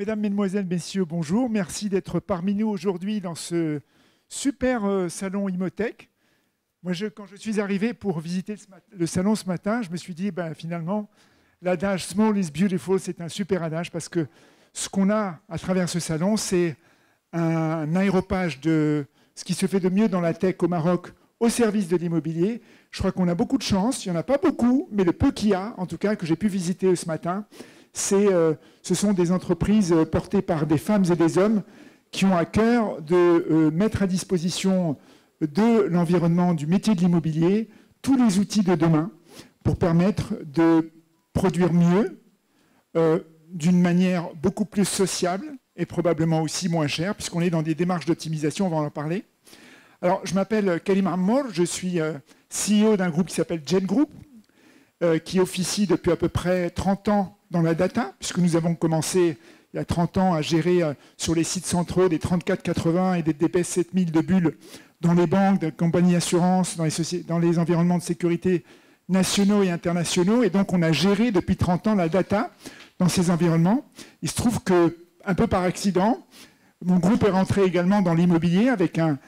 Mesdames, Mesdemoiselles, Messieurs, bonjour. Merci d'être parmi nous aujourd'hui dans ce super salon Imotech. Moi, quand je suis arrivé pour visiter le salon ce matin, je me suis dit, finalement, l'adage « Small is beautiful », c'est un super adage parce que ce qu'on a à travers ce salon, c'est un aéropage de ce qui se fait de mieux dans la tech au Maroc au service de l'immobilier. Je crois qu'on a beaucoup de chance. Il n'y en a pas beaucoup, mais le peu qu'il y a, en tout cas, que j'ai pu visiter ce matin, ce sont des entreprises portées par des femmes et des hommes qui ont à cœur de mettre à disposition de l'environnement, du métier de l'immobilier, tous les outils de demain pour permettre de produire mieux, d'une manière beaucoup plus sociable et probablement aussi moins chère, puisqu'on est dans des démarches d'optimisation, on va en parler. Alors, je m'appelle Karim Ammar, je suis CEO d'un groupe qui s'appelle Gen Group, qui officie depuis à peu près 30 ans dans la data, puisque nous avons commencé il y a 30 ans à gérer sur les sites centraux des 3480 et des DPS 7000 de bulles dans les banques, des compagnies d'assurance, dans les environnements de sécurité nationaux et internationaux. Et donc, on a géré depuis 30 ans la data dans ces environnements. Il se trouve que, un peu par accident, mon groupe est rentré également dans l'immobilier avec une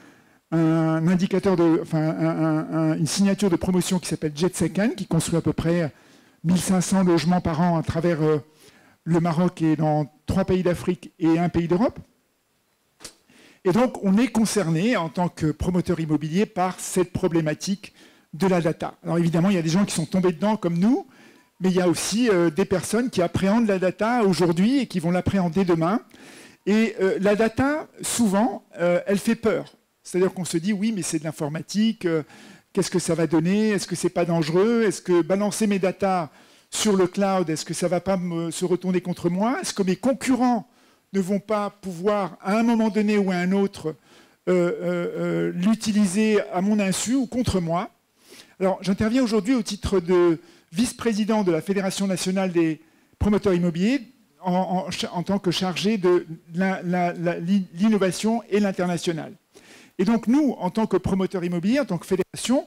signature de promotion qui s'appelle JetSecond, qui construit à peu près 1500 logements par an à travers le Maroc et dans 3 pays d'Afrique et 1 pays d'Europe. Et donc, on est concerné en tant que promoteur immobilier par cette problématique de la data. Alors évidemment, il y a des gens qui sont tombés dedans comme nous, mais il y a aussi des personnes qui appréhendent la data aujourd'hui et qui vont l'appréhender demain. Et la data, souvent, elle fait peur. C'est-à-dire qu'on se dit, oui, mais c'est de l'informatique, qu'est-ce que ça va donner? Est-ce que c'est pas dangereux? Est-ce que balancer mes datas sur le cloud, est-ce que ça va pas se retourner contre moi? Est-ce que mes concurrents ne vont pas pouvoir, à un moment donné ou à un autre, l'utiliser à mon insu ou contre moi? Alors, j'interviens aujourd'hui au titre de vice-président de la Fédération nationale des promoteurs immobiliers en tant que chargé de l'innovation et l'international. Et donc, nous, en tant que promoteurs immobiliers, en tant que fédération,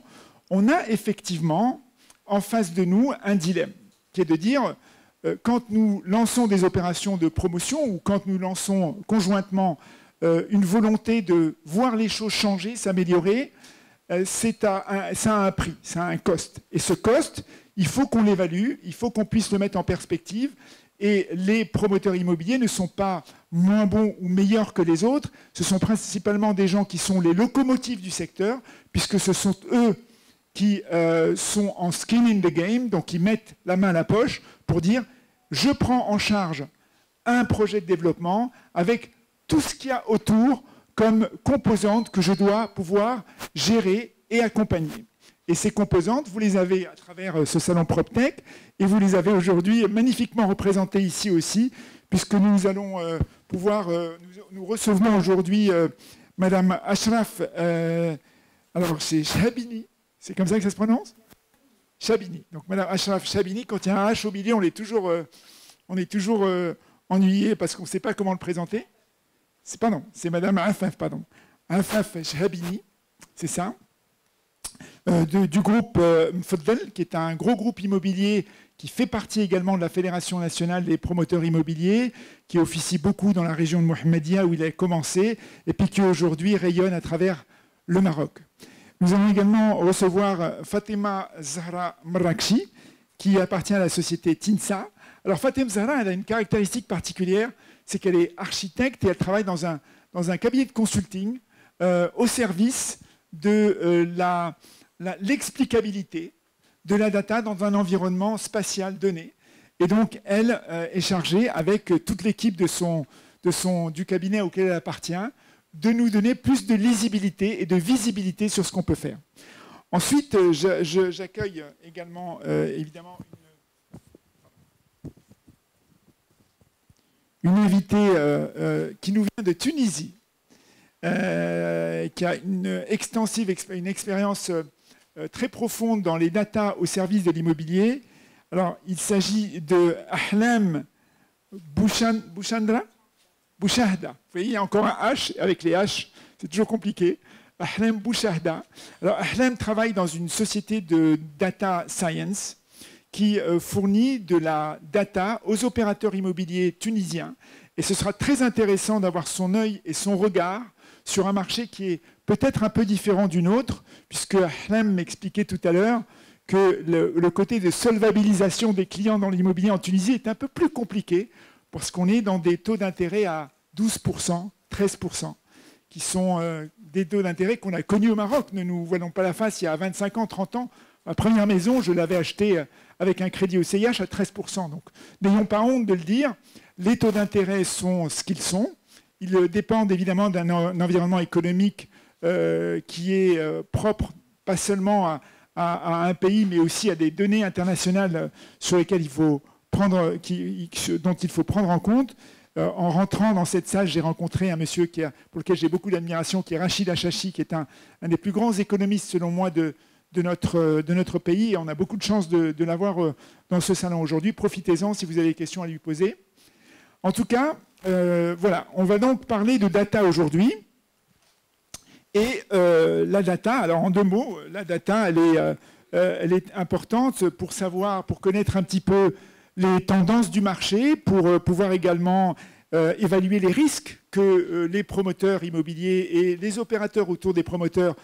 on a effectivement en face de nous un dilemme, qui est de dire, quand nous lançons des opérations de promotion ou quand nous lançons conjointement une volonté de voir les choses changer, s'améliorer, ça a un prix, ça a un cost. Et ce cost, il faut qu'on l'évalue, il faut qu'on puisse le mettre en perspective. Et les promoteurs immobiliers ne sont pas moins bons ou meilleurs que les autres. Ce sont principalement des gens qui sont les locomotives du secteur, puisque ce sont eux qui sont en skin in the game, donc qui mettent la main à la poche pour dire « je prends en charge un projet de développement avec tout ce qu'il y a autour comme composantes que je dois pouvoir gérer et accompagner ». Et ces composantes, vous les avez à travers ce salon PropTech et vous les avez aujourd'hui magnifiquement représentées ici aussi, puisque nous allons pouvoir... nous recevons aujourd'hui Madame Ashraf, alors c'est Chabini, c'est comme ça que ça se prononce? Chabini. Donc Madame Ashraf Chabini, quand il y a un H au milieu, on est toujours ennuyé parce qu'on ne sait pas comment le présenter. C'est Madame Afaf, pardon. Afaf Chabini, c'est ça. Du groupe Mfadel, qui est un gros groupe immobilier qui fait partie également de la Fédération nationale des promoteurs immobiliers, qui officie beaucoup dans la région de Mohammedia où il a commencé, et puis qui aujourd'hui rayonne à travers le Maroc. Nous allons également recevoir Fatima Zahra Marrakchi, qui appartient à la société TINSA. Alors Fatima Zahra, elle a une caractéristique particulière, c'est qu'elle est architecte et elle travaille dans un cabinet de consulting au service de l'explicabilité de la data dans un environnement spatial donné. Et donc, elle est chargée, avec toute l'équipe du cabinet auquel elle appartient, de nous donner plus de lisibilité et de visibilité sur ce qu'on peut faire. Ensuite, j'accueille également, évidemment, une invitée qui nous vient de Tunisie, qui a une expérience très profonde dans les data au service de l'immobilier. Alors, il s'agit de Ahlam Bouchahda. Vous voyez, il y a encore un H, avec les H, c'est toujours compliqué. Ahlam Bouchahda. Alors, Ahlam travaille dans une société de data science qui fournit de la data aux opérateurs immobiliers tunisiens. Et ce sera très intéressant d'avoir son œil et son regard sur un marché qui est peut-être un peu différent du nôtre, puisque Ahlem m'expliquait tout à l'heure que le côté de solvabilisation des clients dans l'immobilier en Tunisie est un peu plus compliqué, parce qu'on est dans des taux d'intérêt à 12%, 13%, qui sont des taux d'intérêt qu'on a connus au Maroc. Ne nous voilons pas la face, il y a 25 ans, 30 ans, ma première maison, je l'avais achetée avec un crédit au CIH à 13%. Donc, n'ayons pas honte de le dire, les taux d'intérêt sont ce qu'ils sont. Ils dépendent évidemment d'un environnement économique qui est propre, pas seulement à un pays, mais aussi à des données internationales sur lesquelles dont il faut prendre en compte. En rentrant dans cette salle, j'ai rencontré un monsieur pour lequel j'ai beaucoup d'admiration, qui est Rachid Achachi, qui est un des plus grands économistes, selon moi, de notre pays. Et on a beaucoup de chance de l'avoir dans ce salon aujourd'hui. Profitez-en si vous avez des questions à lui poser. En tout cas, voilà, on va donc parler de data aujourd'hui. Et la data, alors en 2 mots, la data, elle est importante pour connaître un petit peu les tendances du marché, pour pouvoir également évaluer les risques que les promoteurs immobiliers et les opérateurs autour des promoteurs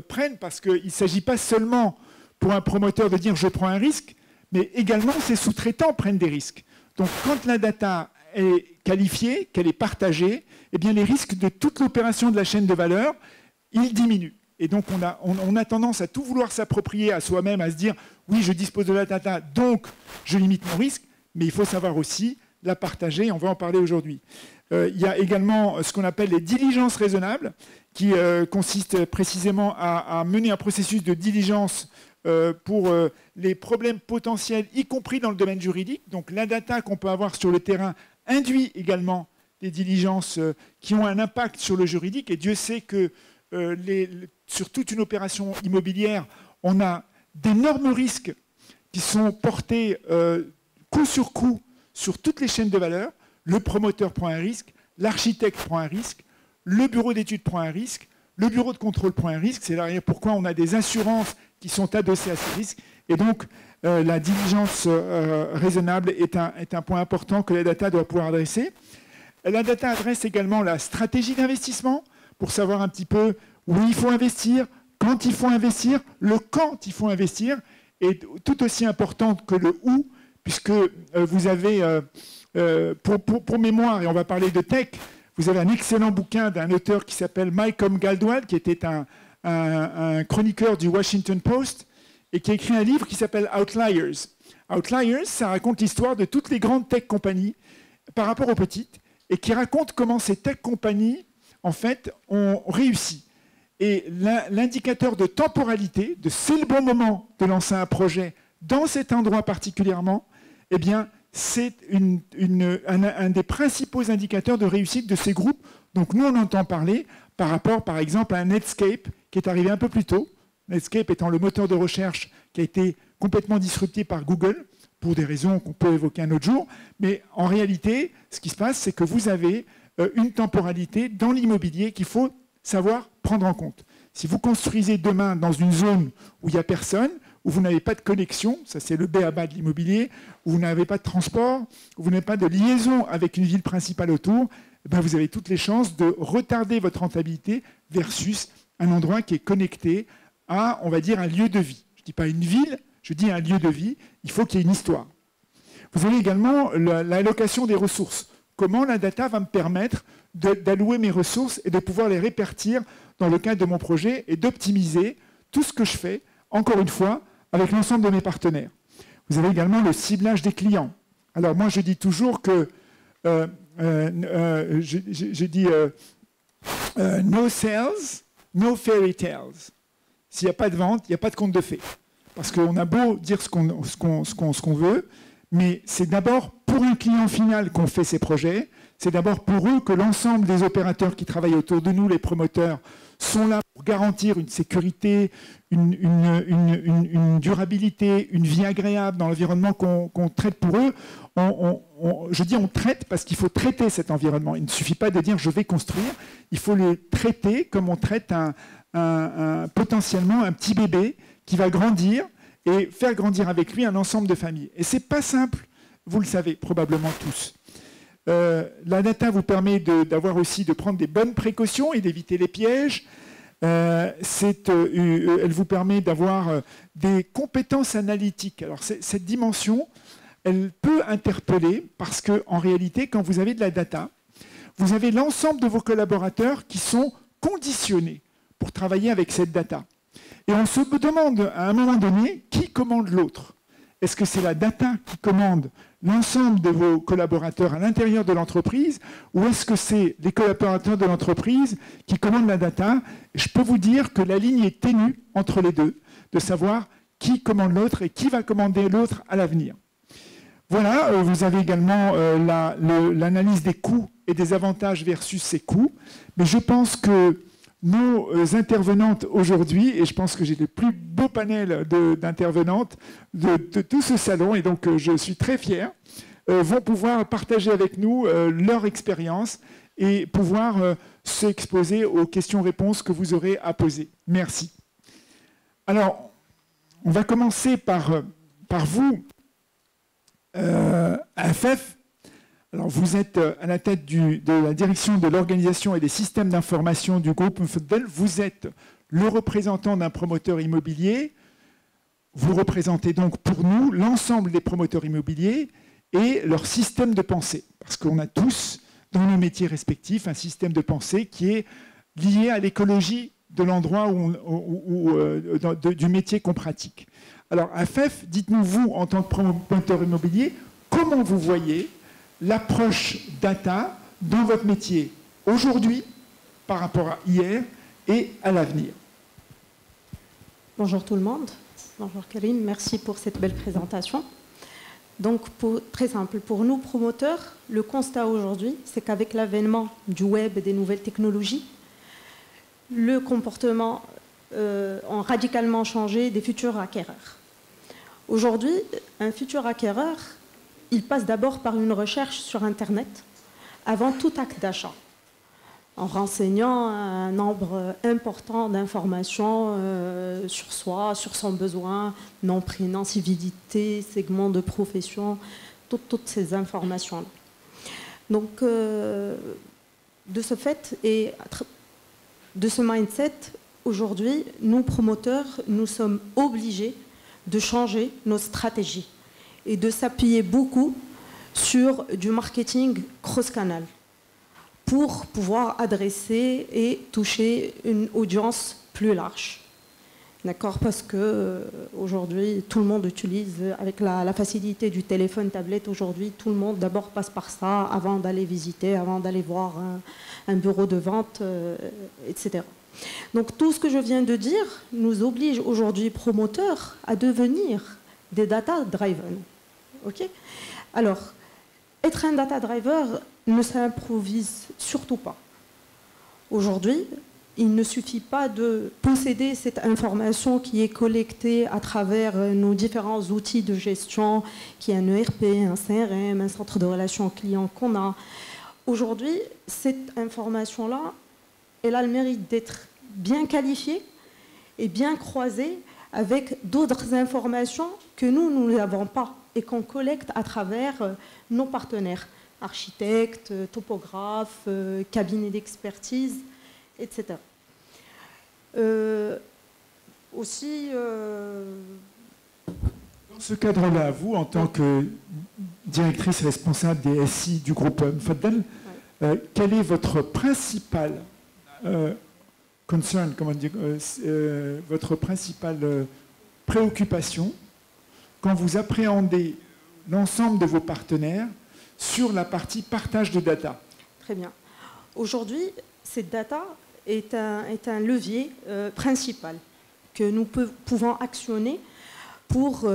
prennent, parce qu'il ne s'agit pas seulement pour un promoteur de dire « je prends un risque », mais également ses sous-traitants prennent des risques. Donc quand la data est qualifiée, qu'elle est partagée, eh bien les risques de toute l'opération de la chaîne de valeur, ils diminuent. Et donc on a tendance à tout vouloir s'approprier à soi-même, à se dire « oui, je dispose de la data, donc je limite mon risque », mais il faut savoir aussi la partager, et on va en parler aujourd'hui. Il y a également ce qu'on appelle les diligences raisonnables, qui consistent précisément à mener un processus de diligence pour les problèmes potentiels, y compris dans le domaine juridique. Donc la data qu'on peut avoir sur le terrain induit également des diligences qui ont un impact sur le juridique, et Dieu sait que sur toute une opération immobilière, on a d'énormes risques qui sont portés coup sur coup sur toutes les chaînes de valeur. Le promoteur prend un risque, l'architecte prend un risque, le bureau d'études prend un risque, le bureau de contrôle prend un risque. C'est d'ailleurs pourquoi on a des assurances qui sont adossées à ces risques. Et donc, la diligence raisonnable est un point important que la data doit pouvoir adresser. La data adresse également la stratégie d'investissement pour savoir un petit peu où il faut investir, quand il faut investir, le quand il faut investir est tout aussi important que le où, puisque vous avez, pour mémoire, et on va parler de tech, vous avez un excellent bouquin d'un auteur qui s'appelle Malcolm Gladwell, qui était un chroniqueur du Washington Post, et qui a écrit un livre qui s'appelle Outliers. Outliers, ça raconte l'histoire de toutes les grandes tech compagnies par rapport aux petites, et qui raconte comment ces tech compagnies, en fait, ont réussi. Et l'indicateur de temporalité, de c'est le bon moment de lancer un projet dans cet endroit particulièrement, eh bien, c'est un des principaux indicateurs de réussite de ces groupes. Donc nous, on entend parler par rapport, par exemple, à un Netscape qui est arrivé un peu plus tôt. Netscape étant le moteur de recherche qui a été complètement disrupté par Google, pour des raisons qu'on peut évoquer un autre jour. Mais en réalité, ce qui se passe, c'est que vous avez une temporalité dans l'immobilier qu'il faut savoir prendre en compte. Si vous construisez demain dans une zone où il n'y a personne, où vous n'avez pas de connexion, ça c'est le b.a.-ba de l'immobilier, où vous n'avez pas de transport, où vous n'avez pas de liaison avec une ville principale autour, ben vous avez toutes les chances de retarder votre rentabilité versus un endroit qui est connecté à, on va dire, un lieu de vie. Je ne dis pas une ville, je dis un lieu de vie, il faut qu'il y ait une histoire. Vous avez également l'allocation des ressources. Comment la data va me permettre d'allouer mes ressources et de pouvoir les répartir dans le cadre de mon projet et d'optimiser tout ce que je fais, encore une fois, avec l'ensemble de mes partenaires. Vous avez également le ciblage des clients. Alors moi, je dis toujours que je dis no sales, no fairy tales. S'il n'y a pas de vente, il n'y a pas de conte de fées. Parce qu'on a beau dire ce qu'on veut, mais c'est d'abord pour un client final qu'on fait ces projets, c'est d'abord pour eux que l'ensemble des opérateurs qui travaillent autour de nous, les promoteurs, sont là pour garantir une sécurité, une durabilité, une vie agréable dans l'environnement qu'on traite pour eux. Je dis on traite parce qu'il faut traiter cet environnement. Il ne suffit pas de dire je vais construire, il faut le traiter comme on traite potentiellement un petit bébé qui va grandir et faire grandir avec lui un ensemble de familles. Et ce n'est pas simple, vous le savez probablement tous. La data vous permet de prendre des bonnes précautions et d'éviter les pièges. Elle vous permet d'avoir des compétences analytiques. Alors cette dimension, elle peut interpeller parce qu'en réalité, quand vous avez de la data, vous avez l'ensemble de vos collaborateurs qui sont conditionnés pour travailler avec cette data. Et on se demande à un moment donné qui commande l'autre. Est-ce que c'est la data qui commande l'ensemble de vos collaborateurs à l'intérieur de l'entreprise ou est-ce que c'est les collaborateurs de l'entreprise qui commandent la data? Je peux vous dire que la ligne est ténue entre les deux, de savoir qui commande l'autre et qui va commander l'autre à l'avenir. Voilà, vous avez également l'analyse des coûts et des avantages versus ces coûts. Mais je pense que nos intervenantes aujourd'hui, et je pense que j'ai le plus beau panel d'intervenantes de tout ce salon, et donc je suis très fier, vont pouvoir partager avec nous leur expérience et pouvoir s'exposer aux questions-réponses que vous aurez à poser. Merci. Alors, on va commencer par vous, AFF. Alors, vous êtes à la tête de la direction de l'organisation et des systèmes d'information du groupe Mfodel. Vous êtes le représentant d'un promoteur immobilier. Vous représentez donc pour nous l'ensemble des promoteurs immobiliers et leur système de pensée. Parce qu'on a tous, dans nos métiers respectifs, un système de pensée qui est lié à l'écologie de l'endroit du métier qu'on pratique. Alors, AFF, dites-nous, vous, en tant que promoteur immobilier, comment vous voyez l'approche data dans votre métier aujourd'hui par rapport à hier et à l'avenir? Bonjour tout le monde. Bonjour Karim, merci pour cette belle présentation. Donc, très simple, pour nous promoteurs, le constat aujourd'hui, c'est qu'avec l'avènement du web et des nouvelles technologies, le comportement a radicalement changé des futurs acquéreurs. Aujourd'hui, un futur acquéreur, il passe d'abord par une recherche sur Internet avant tout acte d'achat, en renseignant un nombre important d'informations sur soi, sur son besoin, nom, prénom, civilité, segment de profession, toutes ces informations-là. Donc, de ce fait et de ce mindset, aujourd'hui, nous promoteurs, nous sommes obligés de changer nos stratégies et de s'appuyer beaucoup sur du marketing cross-canal pour pouvoir adresser et toucher une audience plus large. D'accord? Parce que aujourd'hui, tout le monde utilise, avec la facilité du téléphone, tablette, aujourd'hui, tout le monde d'abord passe par ça avant d'aller visiter, avant d'aller voir un bureau de vente, etc. Donc tout ce que je viens de dire nous oblige aujourd'hui, promoteurs, à devenir des data driven. Okay? Alors, être un data driver ne s'improvise surtout pas. Aujourd'hui, il ne suffit pas de posséder cette information qui est collectée à travers nos différents outils de gestion, qui est un ERP, un CRM, un centre de relations clients qu'on a. Aujourd'hui, cette information-là, elle a le mérite d'être bien qualifiée et bien croisée avec d'autres informations que nous n'avons pas et qu'on collecte à travers nos partenaires, architectes, topographes, cabinets d'expertise, etc. Aussi... Dans ce cadre-là, vous, en tant que directrice responsable des SI du groupe Mfodel, quel est votre principal concern, comment dire, votre principale préoccupation quand vous appréhendez l'ensemble de vos partenaires sur la partie partage de data? Très bien. Aujourd'hui, cette data est un levier principal que nous pouvons actionner pour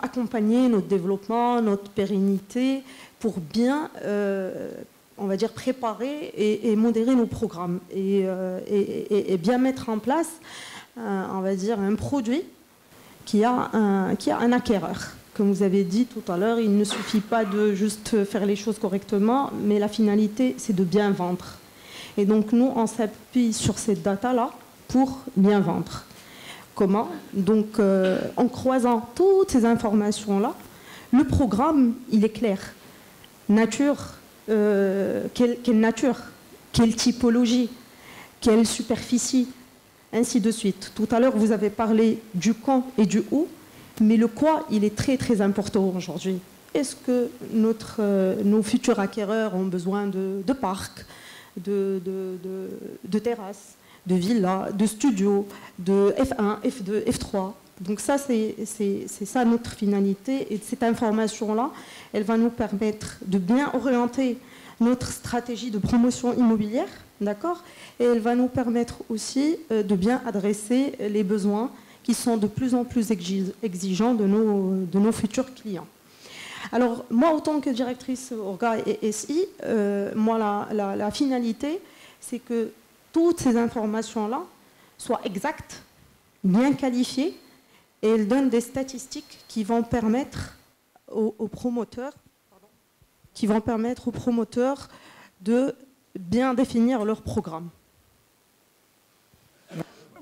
accompagner notre développement, notre pérennité, pour bien, on va dire, préparer et modérer nos programmes et bien mettre en place, on va dire, un produit qui a un acquéreur. Comme vous avez dit tout à l'heure, il ne suffit pas de juste faire les choses correctement, mais la finalité, c'est de bien vendre. Et donc, nous, on s'appuie sur cette data-là pour bien vendre. Comment? Donc, en croisant toutes ces informations-là, le programme, il est clair. Nature, quelle nature? Quelle typologie? Quelle superficie? Ainsi de suite. Tout à l'heure, vous avez parlé du quand et du où, mais le quoi, il est très, très important aujourd'hui. Est-ce que nos futurs acquéreurs ont besoin de parcs, de terrasses, de villas, de studios, de F1, F2, F3? Donc ça, c'est ça notre finalité. Et cette information-là, elle va nous permettre de bien orienter notre stratégie de promotion immobilière, d'accord? Et elle va nous permettre aussi de bien adresser les besoins qui sont de plus en plus exigeants de nos futurs clients. Alors, moi, en tant que directrice Orga et SI, moi, la finalité, c'est que toutes ces informations-là soient exactes, bien qualifiées, et elles donnent des statistiques qui vont permettre aux promoteurs de bien définir leur programme.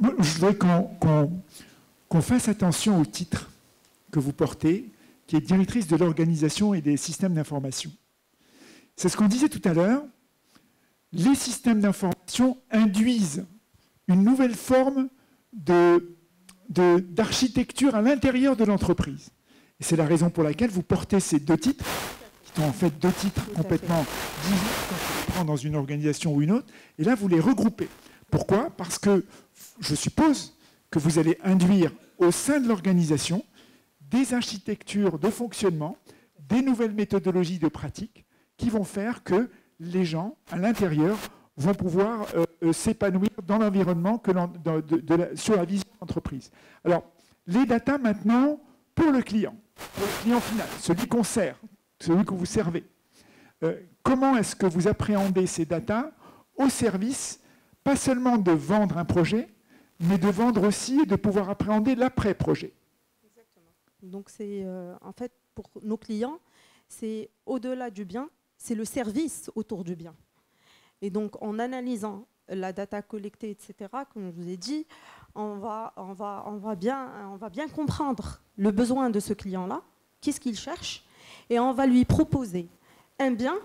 Moi, je voudrais qu'on fasse attention au titre que vous portez, qui est directrice de l'organisation et des systèmes d'information. C'est ce qu'on disait tout à l'heure. Les systèmes d'information induisent une nouvelle forme d'architecture à l'intérieur de l'entreprise. Et c'est la raison pour laquelle vous portez ces deux titres, qui sont en fait deux titres complètement différents quand on les prend dans une organisation ou une autre, et là vous les regroupez. Pourquoi? Parce que je suppose que vous allez induire au sein de l'organisation des architectures de fonctionnement, des nouvelles méthodologies de pratique qui vont faire que les gens à l'intérieur vont pouvoir s'épanouir dans l'environnement sur la vision d'entreprise. Alors, les datas maintenant pour le client final, celui qu'on sert, celui que vous servez. Comment est-ce que vous appréhendez ces datas au service, pas seulement de vendre un projet, mais de vendre aussi et de pouvoir appréhender l'après-projet? Exactement. Donc, c'est en fait, pour nos clients, c'est au-delà du bien, c'est le service autour du bien. Et donc, en analysant la data collectée, etc., comme je vous ai dit, on va bien comprendre le besoin de ce client-là, qu'est-ce qu'il cherche, et on va lui proposer un bien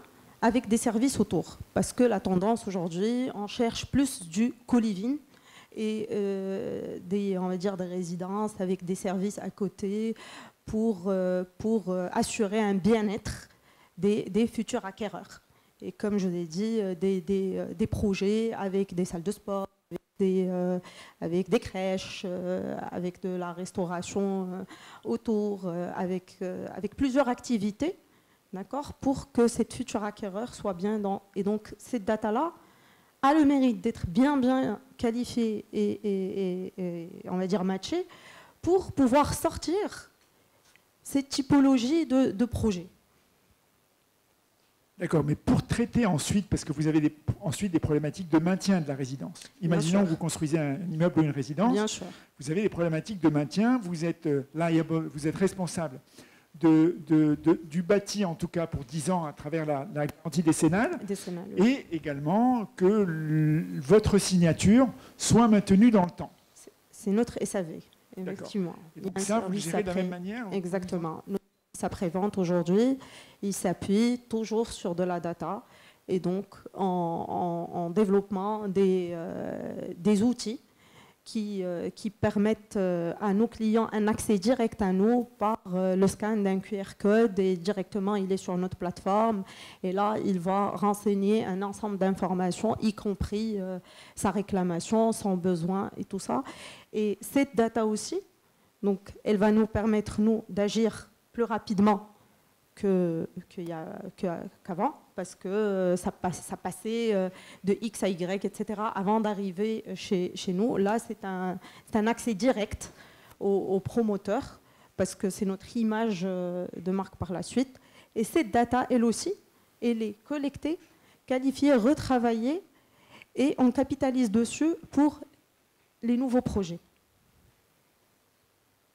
avec des services autour. Parce que la tendance aujourd'hui, on cherche plus du co-living et on va dire des résidences avec des services à côté pour assurer un bien-être des futurs acquéreurs. Et comme je l'ai dit, des projets avec des salles de sport, avec des crèches, avec de la restauration autour, avec plusieurs activités, d'accord, pour que cette future acquéreur soit bien dans... Et donc, cette data-là a le mérite d'être bien qualifiée et, on va dire, matchée pour pouvoir sortir cette typologie de projets. D'accord, mais pour traiter ensuite, parce que vous avez ensuite des problématiques de maintien de la résidence. Imaginons que vous construisez un immeuble ou une résidence. Bien sûr. Vous avez des problématiques de maintien, vous êtes liable, vous êtes responsable du bâti, en tout cas pour 10 ans, à travers la garantie décennale, oui. Et également que votre signature soit maintenue dans le temps. C'est notre SAV, effectivement. Et donc ça, vous gérez de la même manière? Exactement. Après-vente aujourd'hui, il s'appuie toujours sur de la data et donc en développement des outils qui permettent à nos clients un accès direct à nous par le scan d'un QR code et directement il est sur notre plateforme et là il va renseigner un ensemble d'informations y compris sa réclamation, son besoin et tout ça. Et cette data aussi, donc, elle va nous permettre nous d'agir plus rapidement qu'avant, parce que ça passait de X à Y, etc., avant d'arriver chez nous. Là, c'est un accès direct aux promoteurs, parce que c'est notre image de marque par la suite. Et cette data, elle aussi, elle est collectée, qualifiée, retravaillée, et on capitalise dessus pour les nouveaux projets.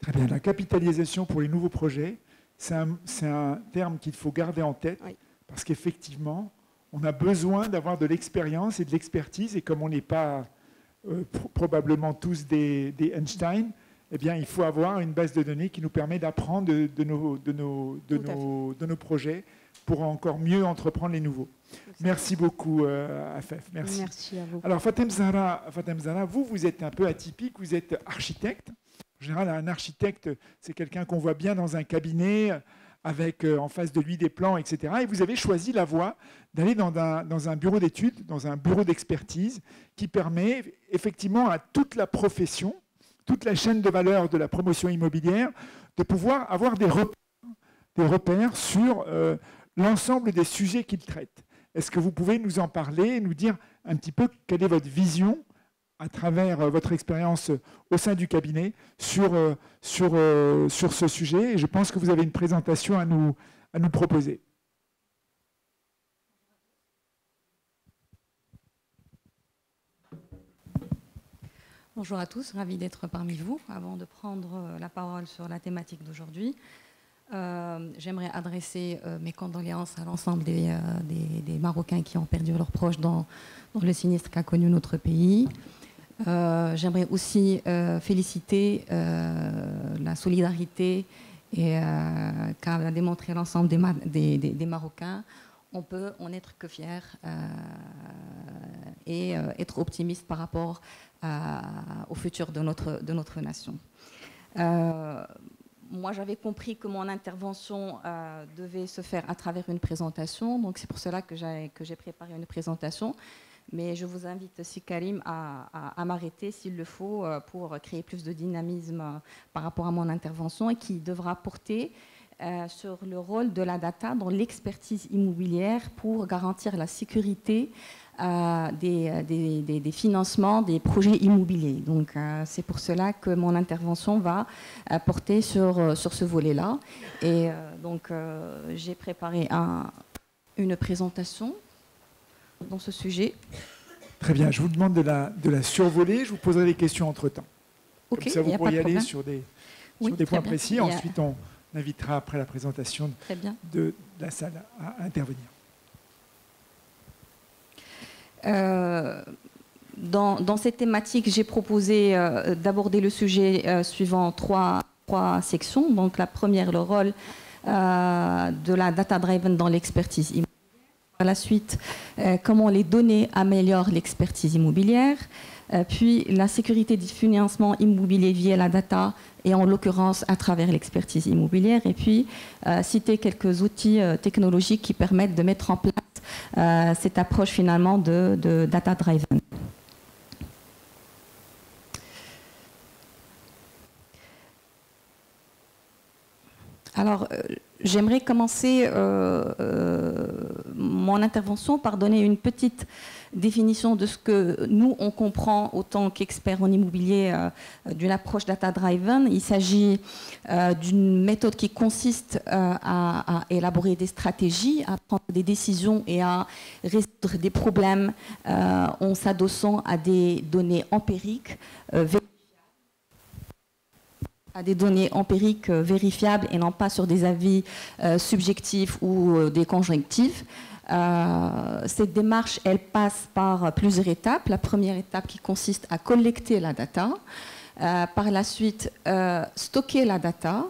Très bien, la capitalisation pour les nouveaux projets, c'est un terme qu'il faut garder en tête, oui. Parce qu'effectivement, on a besoin d'avoir de l'expérience et de l'expertise, et comme on n'est pas probablement tous des Einstein, eh bien, il faut avoir une base de données qui nous permet d'apprendre de nos projets pour encore mieux entreprendre les nouveaux. Merci beaucoup, Afef. Merci. Merci à vous. Alors, Fatem Zahra, vous êtes un peu atypique, vous êtes architecte. En général, un architecte, c'est quelqu'un qu'on voit bien dans un cabinet, avec en face de lui des plans, etc. Et vous avez choisi la voie d'aller dans un bureau d'études, dans un bureau d'expertise, qui permet effectivement à toute la profession, toute la chaîne de valeur de la promotion immobilière, de pouvoir avoir des repères sur l'ensemble des sujets qu'il traite. Est-ce que vous pouvez nous en parler, nous dire un petit peu quelle est votre vision à travers votre expérience au sein du cabinet sur ce sujet? Et je pense que vous avez une présentation à nous proposer. Bonjour à tous, ravi d'être parmi vous. Avant de prendre la parole sur la thématique d'aujourd'hui, j'aimerais adresser mes condoléances à l'ensemble des Marocains qui ont perdu leurs proches dans le sinistre qu'a connu notre pays. J'aimerais aussi féliciter la solidarité qu'a démontré l'ensemble des Marocains. On peut en être que fier et être optimiste par rapport au futur de notre nation. Moi, j'avais compris que mon intervention devait se faire à travers une présentation, donc c'est pour cela que j'ai préparé une présentation. Mais je vous invite, si Karim, à m'arrêter s'il le faut pour créer plus de dynamisme par rapport à mon intervention et qui devra porter sur le rôle de la data dans l'expertise immobilière pour garantir la sécurité des financements des projets immobiliers. Donc, c'est pour cela que mon intervention va porter sur ce volet-là. Et donc, j'ai préparé une présentation dans ce sujet. Très bien, je vous demande de la survoler, je vous poserai des questions entre-temps. Okay, comme ça, vous pourriez aller sur des points bien. précis. Ensuite, on invitera après la présentation de la salle à intervenir. Dans cette thématique, j'ai proposé d'aborder le sujet suivant trois sections. Donc, la première, le rôle de la data-driven dans l'expertise immobilière. Par la suite, comment les données améliorent l'expertise immobilière. Puis, la sécurité du financement immobilier via la data et en l'occurrence à travers l'expertise immobilière. Et puis, citer quelques outils technologiques qui permettent de mettre en place cette approche finalement de data-driven. Alors, j'aimerais commencer mon intervention par donner une petite définition de ce que nous, on comprend autant qu'experts en immobilier d'une approche data-driven. Il s'agit d'une méthode qui consiste à élaborer des stratégies, à prendre des décisions et à résoudre des problèmes en s'adossant à des données empiriques vérifiables et non pas sur des avis subjectifs ou des conjonctifs. Cette démarche, elle passe par plusieurs étapes. La première étape qui consiste à collecter la data, par la suite stocker la data,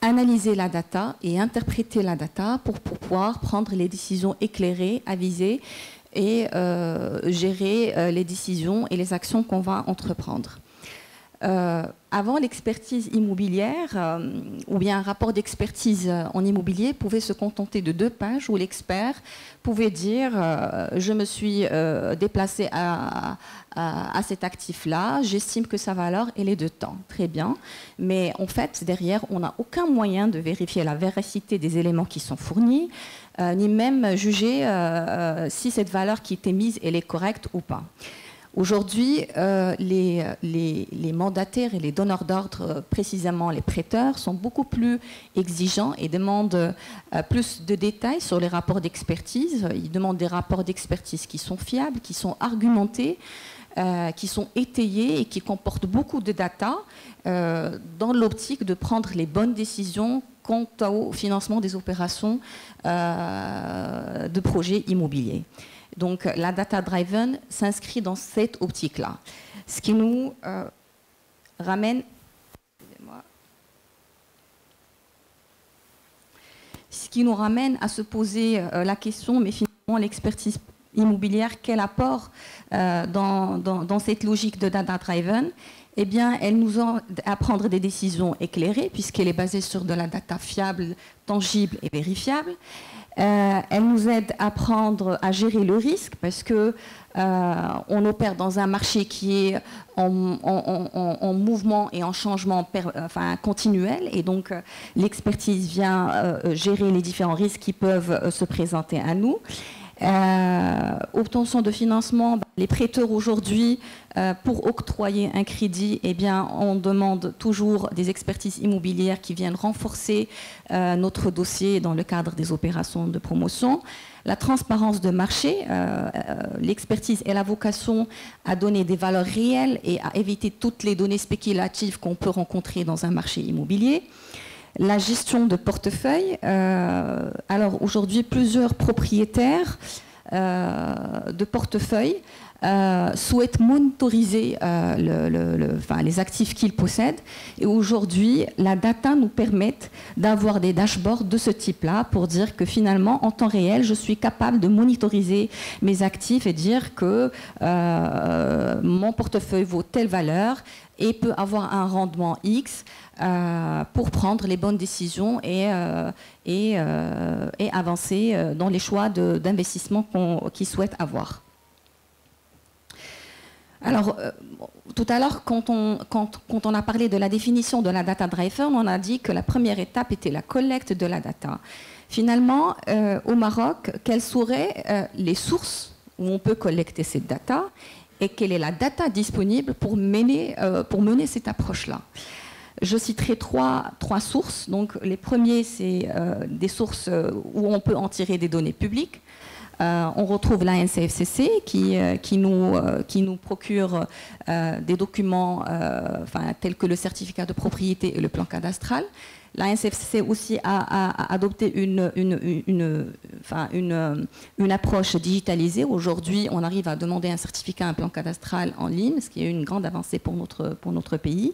analyser la data et interpréter la data pour pouvoir prendre les décisions éclairées, avisées et gérer les décisions et les actions qu'on va entreprendre. Avant, l'expertise immobilière ou bien un rapport d'expertise en immobilier pouvait se contenter de 2 pages où l'expert pouvait dire je me suis déplacé à cet actif-là, j'estime que sa valeur elle est de temps. Très bien. Mais en fait, derrière, on n'a aucun moyen de vérifier la véracité des éléments qui sont fournis, ni même juger si cette valeur qui est émise elle est correcte ou pas. Aujourd'hui, les mandataires et les donneurs d'ordre, précisément les prêteurs, sont beaucoup plus exigeants et demandent plus de détails sur les rapports d'expertise. Ils demandent des rapports d'expertise qui sont fiables, qui sont argumentés, qui sont étayés et qui comportent beaucoup de data dans l'optique de prendre les bonnes décisions quant au financement des opérations de projets immobiliers. Donc, la data-driven s'inscrit dans cette optique-là. Ce qui nous ramène à se poser la question, mais finalement l'expertise immobilière, quel apport dans cette logique de data-driven? Eh bien, elle nous aide à prendre des décisions éclairées, puisqu'elle est basée sur de la data fiable, tangible et vérifiable. Elle nous aide à gérer le risque, parce que on opère dans un marché qui est en mouvement et en changement continuel, et donc l'expertise vient gérer les différents risques qui peuvent se présenter à nous. Obtention de financement, les prêteurs aujourd'hui, pour octroyer un crédit, eh bien, on demande toujours des expertises immobilières qui viennent renforcer notre dossier dans le cadre des opérations de promotion. La transparence de marché, l'expertise et la vocation à donner des valeurs réelles et à éviter toutes les données spéculatives qu'on peut rencontrer dans un marché immobilier. La gestion de portefeuille. Alors aujourd'hui, plusieurs propriétaires de portefeuille souhaitent monitoriser les actifs qu'ils possèdent. Et aujourd'hui, la data nous permet d'avoir des dashboards de ce type-là pour dire que finalement, en temps réel, je suis capable de monitoriser mes actifs et dire que mon portefeuille vaut telle valeur et peut avoir un rendement X pour prendre les bonnes décisions et avancer dans les choix d'investissement qu'ils souhaitent avoir. Alors, tout à l'heure, quand on a parlé de la définition de la data driven, on a dit que la première étape était la collecte de la data. Finalement, au Maroc, quelles seraient les sources où on peut collecter cette data et quelle est la data disponible pour mener cette approche-là? Je citerai trois sources. Donc, les premiers, c'est des sources où on peut en tirer des données publiques. On retrouve la NCFCC qui nous procure des documents tels que le certificat de propriété et le plan cadastral. La NCFCC aussi a adopté une approche digitalisée. Aujourd'hui, on arrive à demander un certificat, un plan cadastral en ligne, ce qui est une grande avancée pour notre pays.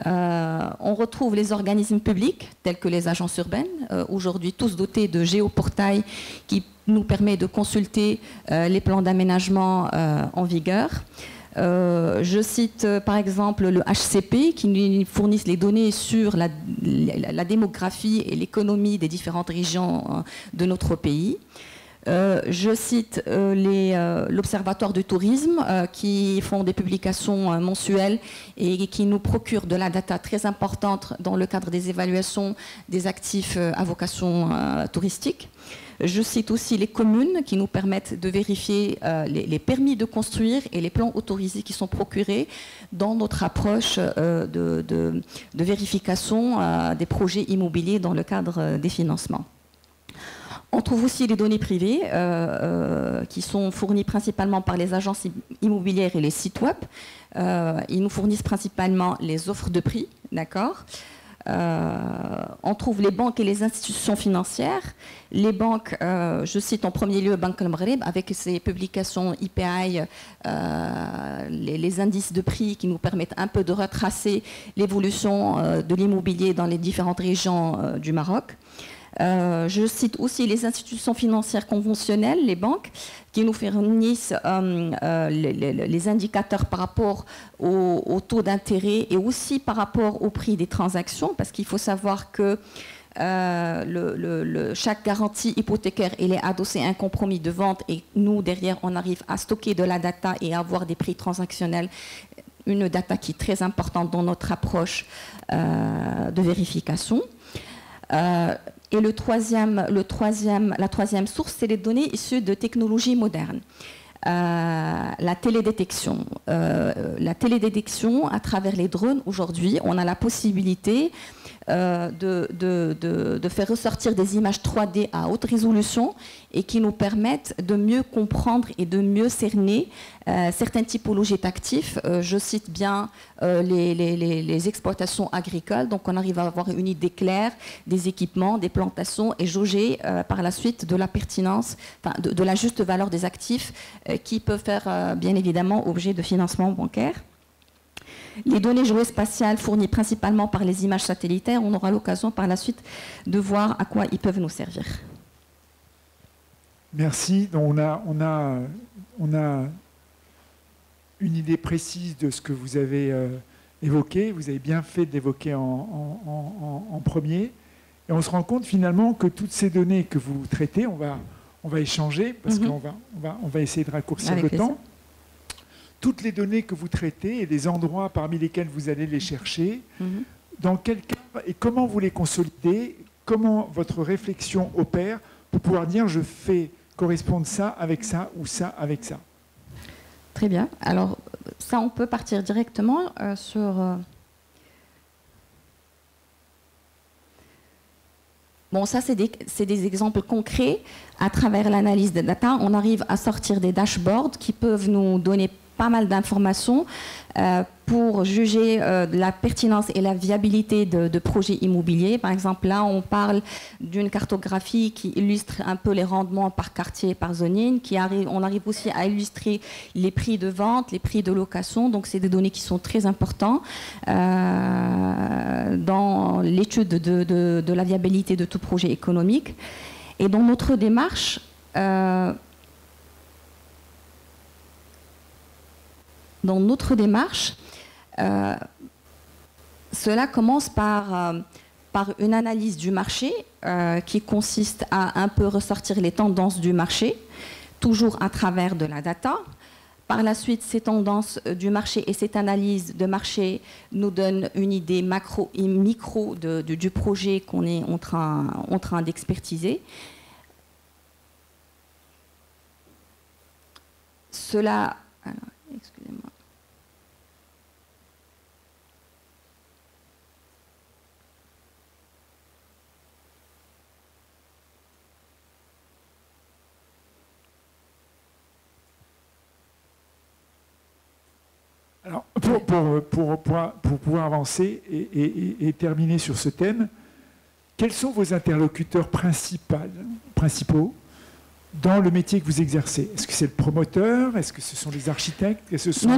On retrouve les organismes publics tels que les agences urbaines, aujourd'hui tous dotés de géoportails qui nous permet de consulter les plans d'aménagement en vigueur. Je cite par exemple le HCP qui nous fournissent les données sur la démographie et l'économie des différentes régions de notre pays. Je cite l'Observatoire du tourisme qui font des publications mensuelles et qui nous procurent de la data très importante dans le cadre des évaluations des actifs à vocation touristique. Je cite aussi les communes qui nous permettent de vérifier les permis de construire et les plans autorisés qui sont procurés dans notre approche de vérification des projets immobiliers dans le cadre des financements. On trouve aussi les données privées qui sont fournies principalement par les agences immobilières et les sites web. Ils nous fournissent principalement les offres de prix, d'accord ? On trouve les banques et les institutions financières. Les banques, je cite en premier lieu Banque Al Maghreb avec ses publications IPI, les indices de prix qui nous permettent un peu de retracer l'évolution de l'immobilier dans les différentes régions du Maroc. Je cite aussi les institutions financières conventionnelles, les banques, qui nous fournissent les indicateurs par rapport au taux d'intérêt et aussi par rapport au prix des transactions, parce qu'il faut savoir que chaque garantie hypothécaire elle est adossée à un compromis de vente et nous, derrière, on arrive à stocker de la data et à avoir des prix transactionnels, une data qui est très importante dans notre approche de vérification. Et la troisième source, c'est les données issues de technologies modernes. La télédétection. La télédétection, à travers les drones, aujourd'hui, on a la possibilité de faire ressortir des images 3D à haute résolution et qui nous permettent de mieux comprendre et de mieux cerner certaines typologies d'actifs. Je cite bien les exploitations agricoles, donc on arrive à avoir une idée claire des équipements, des plantations et jauger par la suite de la pertinence, de la juste valeur des actifs qui peuvent faire bien évidemment objet de financement bancaire. Les données géospatiales fournies principalement par les images satellitaires, on aura l'occasion par la suite de voir à quoi ils peuvent nous servir. Merci. Donc on a une idée précise de ce que vous avez évoqué. Vous avez bien fait de l'évoquer en premier. Et on se rend compte finalement que toutes ces données que vous traitez, on va échanger parce qu'on va essayer de raccourcir le temps. Toutes les données que vous traitez et les endroits parmi lesquels vous allez les chercher, dans quel cadre et comment vous les consolidez, comment votre réflexion opère pour pouvoir dire je fais correspondre ça avec ça ou ça avec ça. Très bien. Alors ça, on peut partir directement sur... Bon, ça, c'est des exemples concrets. À travers l'analyse des data, on arrive à sortir des dashboards qui peuvent nous donner pas mal d'informations pour juger de la pertinence et la viabilité de projets immobiliers. Par exemple, là, on parle d'une cartographie qui illustre un peu les rendements par quartier, par zoning. On arrive aussi à illustrer les prix de vente, les prix de location. Donc, c'est des données qui sont très importantes dans l'étude de la viabilité de tout projet économique. Et dans notre démarche, cela commence par une analyse du marché qui consiste à un peu ressortir les tendances du marché, toujours à travers de la data. Par la suite, ces tendances du marché et cette analyse de marché nous donnent une idée macro et micro du projet qu'on est en train d'expertiser. Cela... Alors, excusez-moi. Alors, pour pouvoir avancer et terminer sur ce thème, quels sont vos interlocuteurs principaux dans le métier que vous exercez? Est-ce que c'est le promoteur? Est-ce que ce sont les architectes? Est-ce que ce sont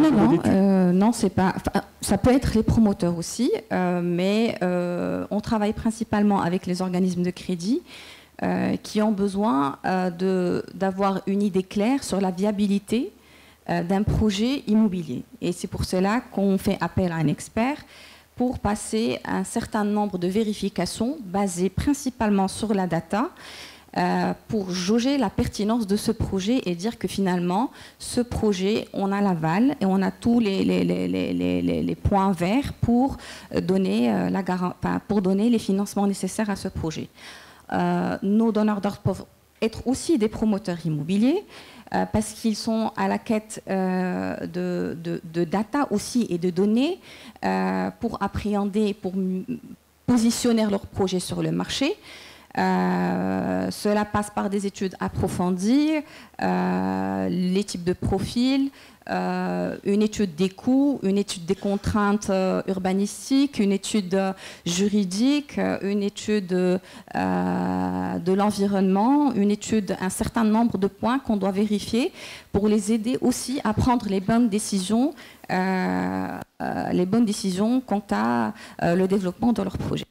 non, c'est pas. Enfin, ça peut être les promoteurs aussi, mais on travaille principalement avec les organismes de crédit qui ont besoin d'avoir une idée claire sur la viabilité d'un projet immobilier. Et c'est pour cela qu'on fait appel à un expert pour passer un certain nombre de vérifications basées principalement sur la data pour jauger la pertinence de ce projet et dire que finalement, ce projet, on a l'aval et on a tous les points verts pour donner, pour donner les financements nécessaires à ce projet. Nos donneurs d'ordre peuvent être aussi des promoteurs immobiliers, parce qu'ils sont à la quête de data aussi et de données pour appréhender, pour positionner leur projet sur le marché. Cela passe par des études approfondies, les types de profils, une étude des coûts, une étude des contraintes urbanistiques, une étude juridique, une étude de l'environnement, une étude, un certain nombre de points qu'on doit vérifier pour les aider aussi à prendre les bonnes décisions quant à le développement de leur projet.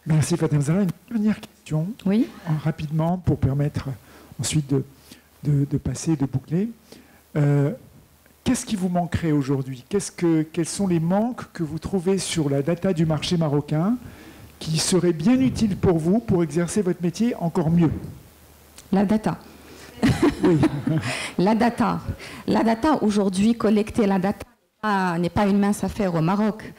Merci Fatem Zahra. Une dernière question, oui, rapidement, pour permettre ensuite de passer, de boucler. Qu'est-ce qui vous manquerait aujourd'hui? Quels sont les manques que vous trouvez sur la data du marché marocain qui seraient bien utiles pour vous pour exercer votre métier encore mieux? La data. Oui. La data aujourd'hui, collecter la data n'est pas une mince affaire au Maroc.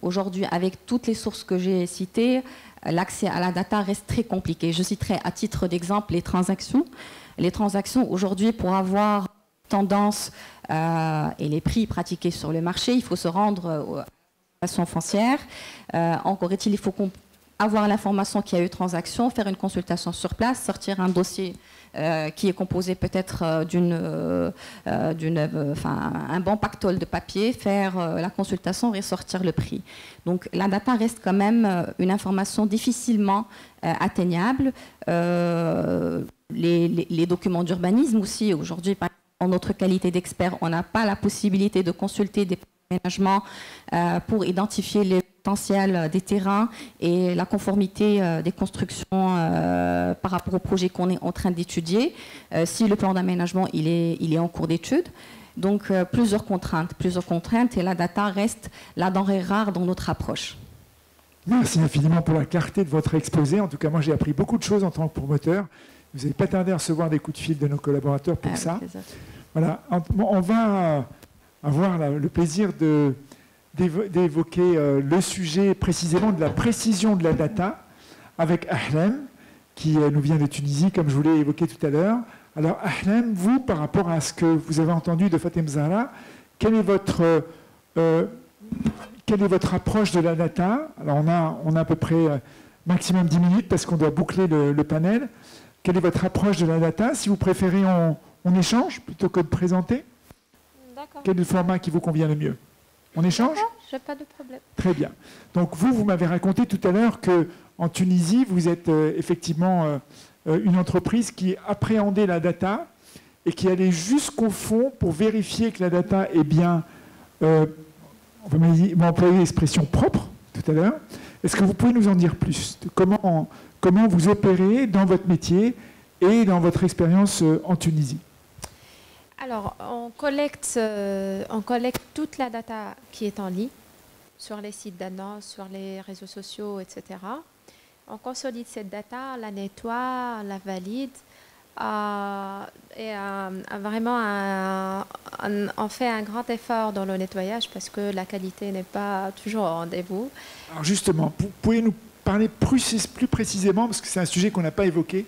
Aujourd'hui, avec toutes les sources que j'ai citées, l'accès à la data reste très compliqué. Je citerai à titre d'exemple les transactions. Les transactions aujourd'hui, pour avoir tendance et les prix pratiqués sur le marché, il faut se rendre à l'administration foncière. Encore est-il, il faut avoir l'information qu'il y a eu transaction, faire une consultation sur place, sortir un dossier qui est composé peut-être un bon pactole de papier, faire la consultation, ressortir le prix. Donc la data reste quand même une information difficilement atteignable. Les documents d'urbanisme aussi, aujourd'hui, en notre qualité d'expert, on n'a pas la possibilité de consulter des aménagements pour identifier les potentiels des terrains et la conformité des constructions par rapport au projet qu'on est en train d'étudier, si le plan d'aménagement il est en cours d'étude. Donc plusieurs contraintes et la data reste la denrée rare dans notre approche. Merci infiniment pour la clarté de votre exposé. En tout cas, moi j'ai appris beaucoup de choses en tant que promoteur. Vous n'allez pas tarder à recevoir des coups de fil de nos collaborateurs pour ça. Voilà. On va avoir le plaisir d'évoquer le sujet précisément de la précision de la data avec Ahlem, qui nous vient de Tunisie, comme je vous l'ai évoqué tout à l'heure. Alors Ahlem, vous, par rapport à ce que vous avez entendu de Fatem Zahra, quelle est votre approche de la data? Alors on a à peu près maximum 10 minutes parce qu'on doit boucler le panel. Quelle est votre approche de la data? Si vous préférez, on échange plutôt que de présenter. D'accord. Quel est le format qui vous convient le mieux? On échange? J'ai pas de problème. Très bien. Donc vous m'avez raconté tout à l'heure qu'en Tunisie, vous êtes effectivement une entreprise qui appréhendait la data et qui allait jusqu'au fond pour vérifier que la data est bien, on va employer l'expression propre tout à l'heure. Est-ce que vous pouvez nous en dire plus de comment vous opérez dans votre métier et dans votre expérience en Tunisie? Alors, on collecte toute la data qui est en ligne, sur les sites d'annonces, sur les réseaux sociaux, etc. On consolide cette data, la nettoie, la valide, et vraiment on fait un grand effort dans le nettoyage parce que la qualité n'est pas toujours au rendez-vous. Alors justement, vous pouvez nous parler plus précisément, parce que c'est un sujet qu'on n'a pas évoqué,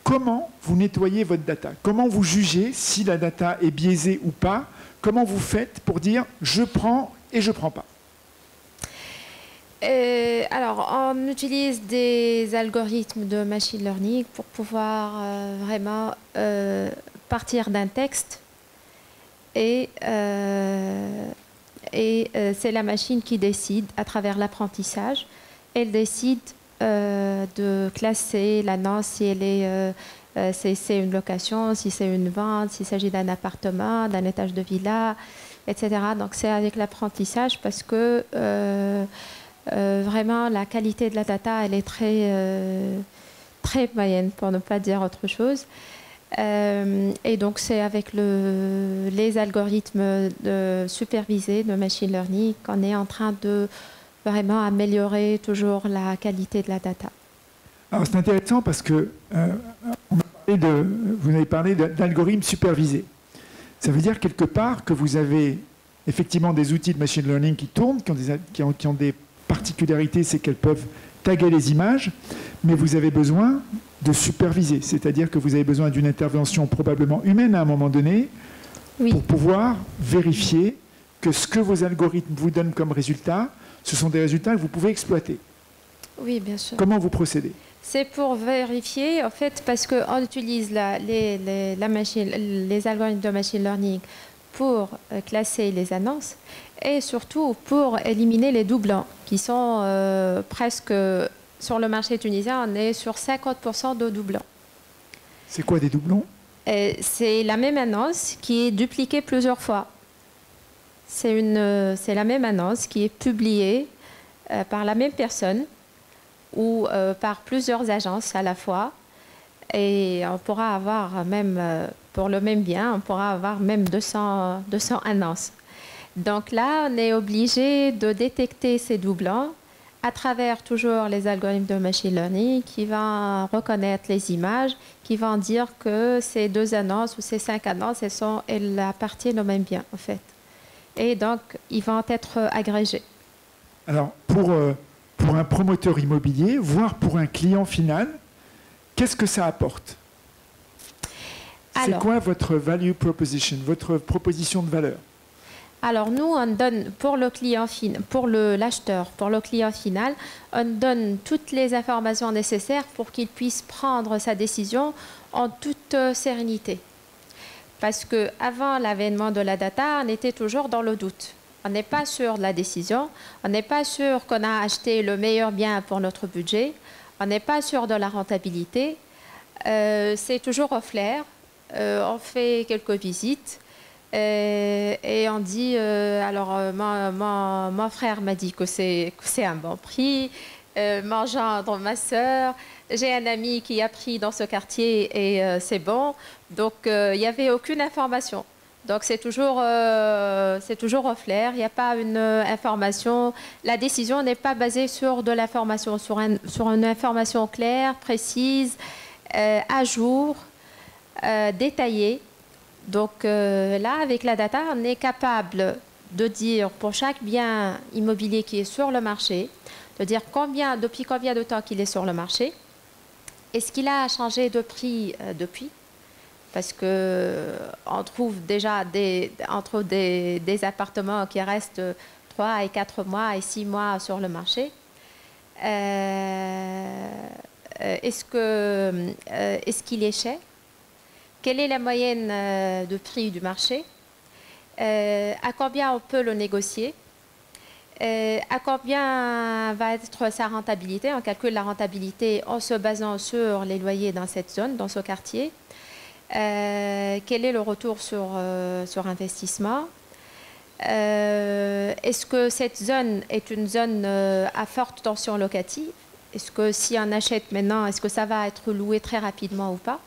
comment vous nettoyez votre data? Comment vous jugez si la data est biaisée ou pas? Comment vous faites pour dire je prends et je prends pas? Alors, on utilise des algorithmes de machine learning pour pouvoir vraiment partir d'un texte et c'est la machine qui décide à travers l'apprentissage. Elle décide de classer l'annonce si elle est c'est une location, si c'est une vente, s'il s'agit d'un appartement, d'un étage de villa, etc. Donc c'est avec l'apprentissage parce que vraiment la qualité de la data elle est très moyenne pour ne pas dire autre chose. Et donc c'est avec les algorithmes supervisés de machine learning qu'on est en train de vraiment améliorer toujours la qualité de la data. Alors c'est intéressant parce que vous avez parlé d'algorithmes supervisés. Ça veut dire quelque part que vous avez effectivement des outils de machine learning qui tournent, qui ont des particularités, c'est qu'elles peuvent taguer les images, mais vous avez besoin de superviser, c'est-à-dire que vous avez besoin d'une intervention probablement humaine à un moment donné pour pouvoir vérifier que ce que vos algorithmes vous donnent comme résultat, ce sont des résultats que vous pouvez exploiter. Oui, bien sûr. Comment vous procédez? C'est pour vérifier, en fait, parce qu'on utilise les algorithmes de machine learning pour classer les annonces et surtout pour éliminer les doublons qui sont presque, sur le marché tunisien, on est sur 50% de doublons. C'est quoi des doublons? C'est la même annonce qui est dupliquée plusieurs fois. C'est la même annonce qui est publiée par la même personne ou par plusieurs agences à la fois. Et on pourra avoir même, pour le même bien, on pourra avoir même 200 annonces. Donc là, on est obligé de détecter ces doublons à travers toujours les algorithmes de machine learning qui vont reconnaître les images, qui vont dire que ces 2 annonces ou ces 5 annonces, elles appartiennent au même bien, en fait. Et donc, ils vont être agrégés. Alors, pour un promoteur immobilier, voire pour un client final, qu'est-ce que ça apporte? C'est quoi votre value proposition, votre proposition de valeur? Alors, nous, on donne pour le client pour l'acheteur, pour le client final, on donne toutes les informations nécessaires pour qu'il puisse prendre sa décision en toute sérénité. Parce qu'avant l'avènement de la data, on était toujours dans le doute. On n'est pas sûr de la décision, on n'est pas sûr qu'on a acheté le meilleur bien pour notre budget, on n'est pas sûr de la rentabilité. C'est toujours au flair. on fait quelques visites et on dit, alors mon frère m'a dit que c'est un bon prix, mon gendre, ma soeur, j'ai un ami qui a pris dans ce quartier et c'est bon. Donc il n'y avait aucune information. Donc c'est toujours au flair, il n'y a pas une information. La décision n'est pas basée sur de l'information, sur une information claire, précise, à jour, détaillée. Donc là, avec la data, on est capable de dire pour chaque bien immobilier qui est sur le marché, de dire depuis combien de temps qu'il est sur le marché, est-ce qu'il a changé de prix depuis? Parce qu'on trouve déjà des appartements qui restent 3 et 4 mois et 6 mois sur le marché. Est-ce qu'il est cher? Quelle est la moyenne de prix du marché? À combien on peut le négocier? À combien va être sa rentabilité? On calcule la rentabilité en se basant sur les loyers dans cette zone, dans ce quartier. Quel est le retour sur investissement? Est-ce que cette zone est une zone à forte tension locative? Est-ce que si on achète maintenant, est-ce que ça va être loué très rapidement ou pas?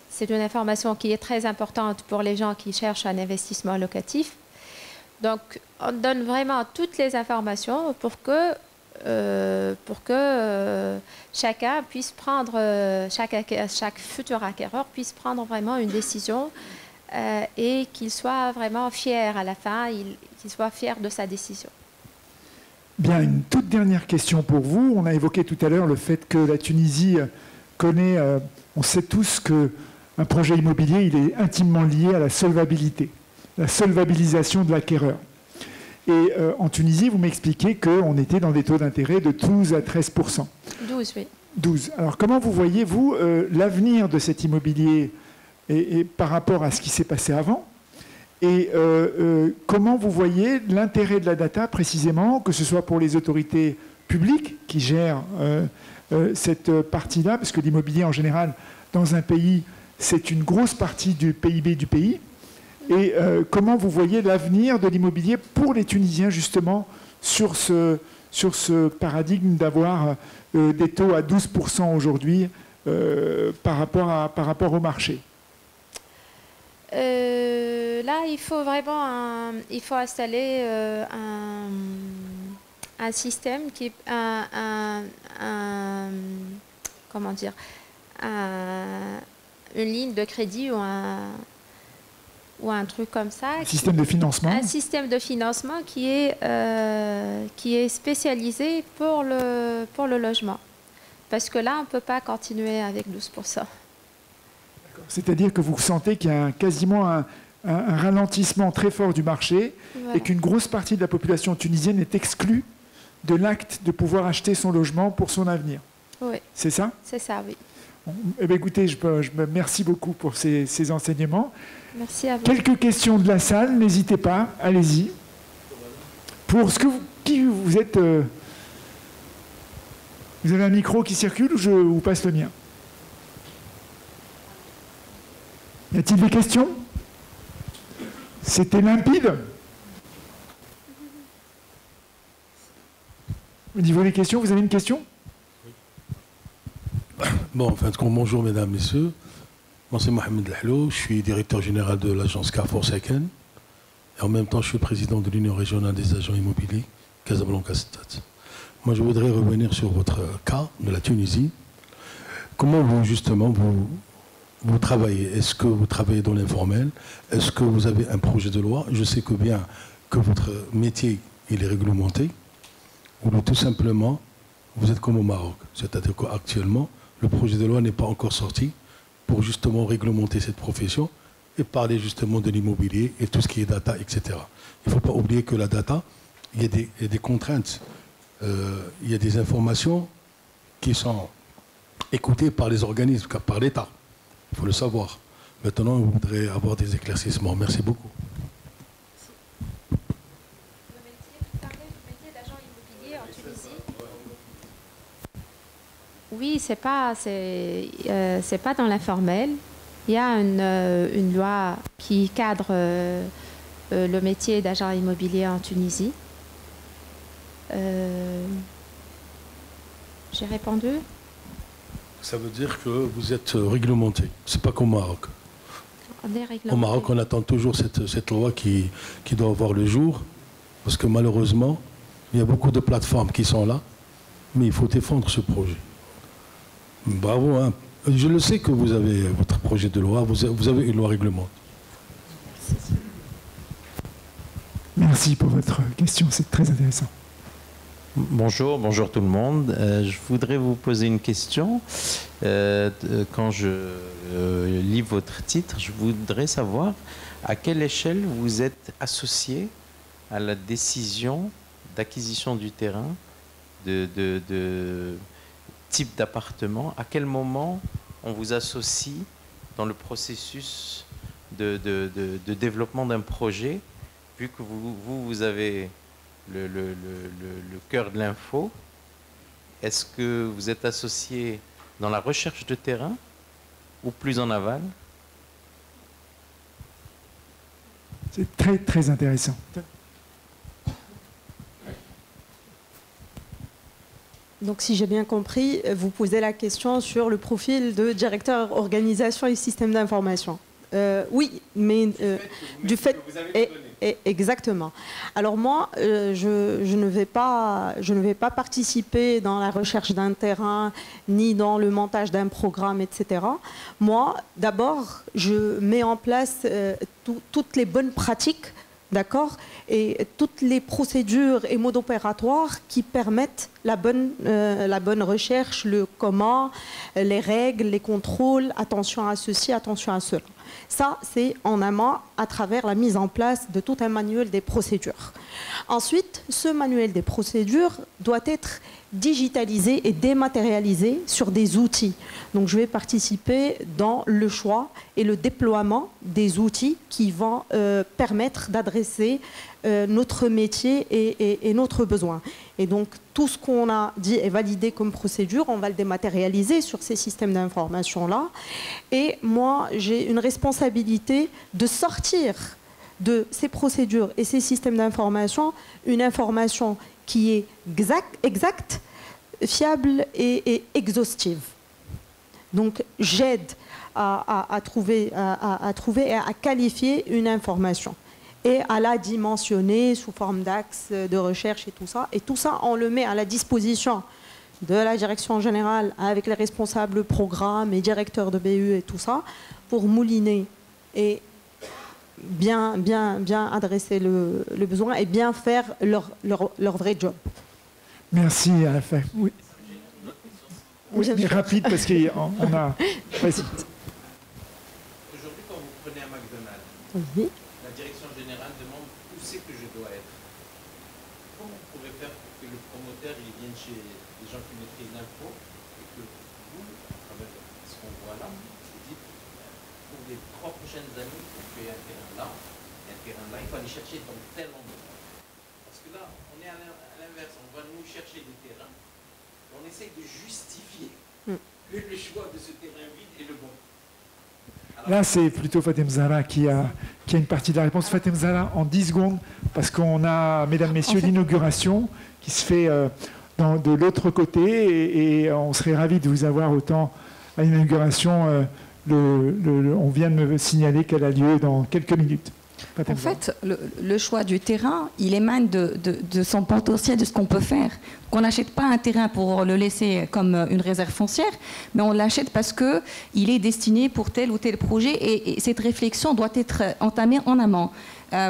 C'est une information qui est très importante pour les gens qui cherchent un investissement locatif. Donc, on donne vraiment toutes les informations pour que chacun puisse prendre, chaque futur acquéreur puisse prendre vraiment une décision et qu'il soit vraiment fier à la fin, qu'il soit fier de sa décision. Bien, une toute dernière question pour vous. On a évoqué tout à l'heure le fait que la Tunisie connaît, on sait tous qu'un projet immobilier, il est intimement lié à la solvabilité, la solvabilisation de l'acquéreur. Et en Tunisie, vous m'expliquez qu'on était dans des taux d'intérêt de 12 à 13%. 12, oui. 12. Alors comment vous voyez, vous, l'avenir de cet immobilier et par rapport à ce qui s'est passé avant? Et comment vous voyez l'intérêt de la data précisément, que ce soit pour les autorités publiques qui gèrent cette partie-là, parce que l'immobilier en général, dans un pays, c'est une grosse partie du PIB du pays. Et comment vous voyez l'avenir de l'immobilier pour les Tunisiens, justement, sur ce paradigme d'avoir des taux à 12% aujourd'hui par rapport au marché? Là, il faut vraiment installer un système qui est comment dire, une ligne de crédit ou un truc comme ça. Un système de financement. Un système de financement qui est spécialisé pour le logement. Parce que là, on ne peut pas continuer avec 12%. C'est-à-dire que vous sentez qu'il y a quasiment un ralentissement très fort du marché, voilà, et qu'une grosse partie de la population tunisienne est exclue de l'acte de pouvoir acheter son logement pour son avenir. Oui. C'est ça? C'est ça, oui. Eh bien, écoutez, merci beaucoup pour ces enseignements. Merci à vous. Quelques questions de la salle, n'hésitez pas, allez-y. Pour qui vous êtes... vous avez un micro qui circule ou je vous passe le mien? Y a-t-il des questions? C'était limpide? Au niveau des questions, vous avez une question? Bon, en fin de compte, bonjour mesdames, messieurs. Moi c'est Mohamed Lahlou, je suis directeur général de l'agence Carrefour Saken. Et en même temps, je suis président de l'Union régionale des agents immobiliers Casablanca-Stade. Moi, je voudrais revenir sur votre cas de la Tunisie. Comment vous, justement, vous travaillez? Est-ce que vous travaillez dans l'informel? Est-ce que vous avez un projet de loi? Je sais que bien que votre métier, il est réglementé. Ou tout simplement, vous êtes comme au Maroc. C'est-à-dire qu'actuellement, le projet de loi n'est pas encore sorti pour justement réglementer cette profession et parler justement de l'immobilier et tout ce qui est data, etc. Il ne faut pas oublier que la data, il y a des contraintes. Il y a des informations qui sont écoutées par les organismes, par l'État. Il faut le savoir. Maintenant, on voudrait avoir des éclaircissements. Merci beaucoup. Vous parlez du métier d'agent immobilier en Tunisie? Oui, c'est pas dans l'informel. Il y a une loi qui cadre le métier d'agent immobilier en Tunisie. J'ai répondu. Ça veut dire que vous êtes réglementé. C'est pas comme au Maroc. On est réglementé. Au Maroc, on attend toujours cette loi qui doit voir le jour. Parce que malheureusement, il y a beaucoup de plateformes qui sont là. Mais il faut défendre ce projet. Bravo. Hein. Je le sais que vous avez votre projet de loi. Vous avez une loi réglementée. Merci pour votre question. C'est très intéressant. Bonjour tout le monde. Je voudrais vous poser une question. Quand je lis votre titre, je voudrais savoir à quelle échelle vous êtes associé à la décision d'acquisition du terrain, de type d'appartement. À quel moment on vous associe dans le processus de développement d'un projet, vu que vous avez le cœur de l'info. Est-ce que vous êtes associé dans la recherche de terrain ou plus en aval? C'est très, très intéressant. Donc, si j'ai bien compris, vous posez la question sur le profil de directeur organisation et système d'information. Oui, mais du fait... Exactement. Alors moi, je ne vais pas participer dans la recherche d'un terrain ni dans le montage d'un programme, etc. Moi, d'abord, je mets en place toutes les bonnes pratiques, d'accord, et toutes les procédures et modes opératoires qui permettent la bonne recherche, le comment, les règles, les contrôles, attention à ceci, attention à cela. Ça, c'est en amont à travers la mise en place de tout un manuel des procédures. Ensuite, ce manuel des procédures doit être digitalisé et dématérialisé sur des outils. Donc, je vais participer dans le choix et le déploiement des outils qui vont permettre d'adresser notre métier et notre besoin. Et donc, tout ce qu'on a dit est validé comme procédure, on va le dématérialiser sur ces systèmes d'information-là. Et moi, j'ai une responsabilité de sortir de ces procédures et ces systèmes d'information une information qui est exacte, fiable et exhaustive. Donc, j'aide à trouver et à qualifier une information et à la dimensionner sous forme d'axes de recherche et tout ça. Et tout ça, on le met à la disposition de la direction générale avec les responsables programmes et directeurs de BU et tout ça pour mouliner et bien adresser le besoin et bien faire leur vrai job. Merci à la fin. Oui. Oui, mais rapide parce qu'on a... Vas-y. Aujourd'hui, quand vous prenez un McDonald's, Oui. la direction générale demande où c'est que je dois être. Comment vous pouvez faire pour que le promoteur il vienne chez les gens qui maîtrisent l'info et que vous, à travers ce qu'on voit là, vous dites pour les 3 prochaines années, il faut qu'il y ait un terrain là, il faut aller chercher dans tel endroit. Parce que là, on est à l'inverse, on va nous chercher des terrains, on essaye de justifier que le choix de ce terrain vide est le bon. Alors, là, c'est plutôt Fatem Zahra qui a une partie de la réponse. Fatem Zahra, en 10 secondes, parce qu'on a, mesdames, messieurs, l'inauguration qui se fait de l'autre côté et on serait ravis de vous avoir autant à l'inauguration. On vient de me signaler qu'elle a lieu dans quelques minutes. En fait, le choix du terrain, il émane de son potentiel, de ce qu'on peut faire. On n'achète pas un terrain pour le laisser comme une réserve foncière, mais on l'achète parce qu'il est destiné pour tel ou tel projet et cette réflexion doit être entamée en amont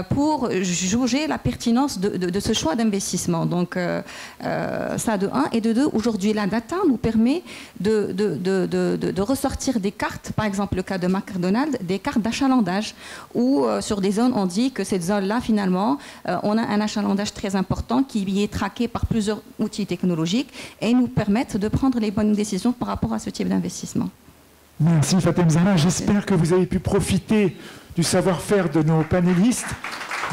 pour juger la pertinence de ce choix d'investissement. Donc, ça de 1. Et de 2, aujourd'hui, la data nous permet de ressortir des cartes, par exemple le cas de McDonald's, des cartes d'achalandage, où sur des zones, on dit que cette zone-là, finalement, on a un achalandage très important qui y est traqué par plusieurs outils technologiques et nous permettent de prendre les bonnes décisions par rapport à ce type d'investissement. Merci Fatem Zahra. J'espère que vous avez pu profiter du savoir-faire de nos panélistes.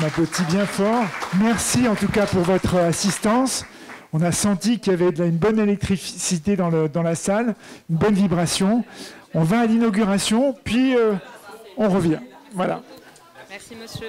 On applaudit bien fort. Merci en tout cas pour votre assistance. On a senti qu'il y avait une bonne électricité dans la salle, une bonne vibration. On va à l'inauguration, puis on revient. Voilà. Merci, monsieur.